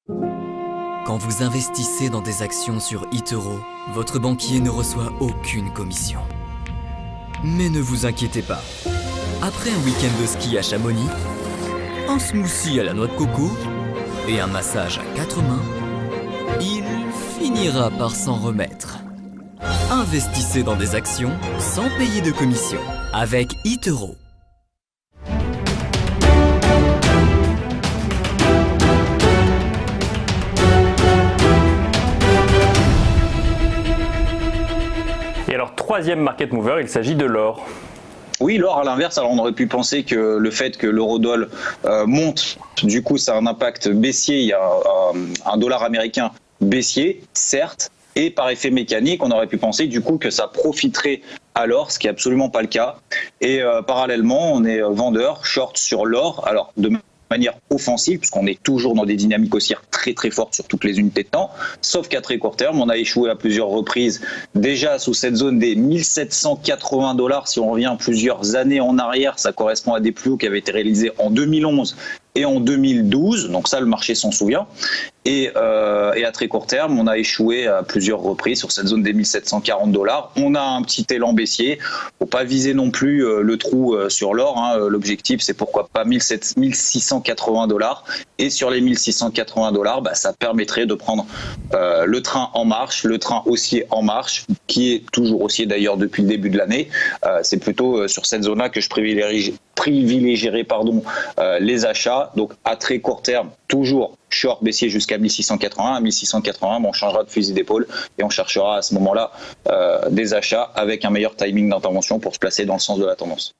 Quand vous investissez dans des actions sur eToro, votre banquier ne reçoit aucune commission. Mais ne vous inquiétez pas. Après un week-end de ski à Chamonix, un smoothie à la noix de coco et un massage à 4 mains, il finira par s'en remettre. Investissez dans des actions sans payer de commission avec eToro. Et alors, troisième market mover, il s'agit de l'or. Oui, l'or à l'inverse, alors on aurait pu penser que le fait que l'eurodoll monte, du coup ça a un impact baissier, il y a un dollar américain baissier, certes, et par effet mécanique, on aurait pu penser du coup que ça profiterait à l'or, ce qui n'est absolument pas le cas. Et parallèlement, on est vendeur, short sur l'or, alors de manière offensive, puisqu'on est toujours dans des dynamiques haussières très très fortes sur toutes les unités de temps, sauf qu'à très court terme, on a échoué à plusieurs reprises, déjà sous cette zone des 1780 $, si on revient plusieurs années en arrière, ça correspond à des plus hauts qui avaient été réalisés en 2011 et en 2012, donc ça le marché s'en souvient, et à très court terme, on a échoué à plusieurs reprises sur cette zone des 1740 $. On a un petit élan baissier, faut pas viser non plus le trou sur l'or, hein. L'objectif c'est pourquoi pas 1680 $, et sur les 1680 $, bah, ça permettrait de prendre le train en marche, le train haussier en marche, qui est toujours haussier d'ailleurs depuis le début de l'année. C'est plutôt sur cette zone-là que je privilégierai les achats. Donc à très court terme, toujours short baissier jusqu'à 1680. À 1680, on changera de fusil d'épaule et on cherchera à ce moment-là des achats avec un meilleur timing d'intervention pour se placer dans le sens de la tendance.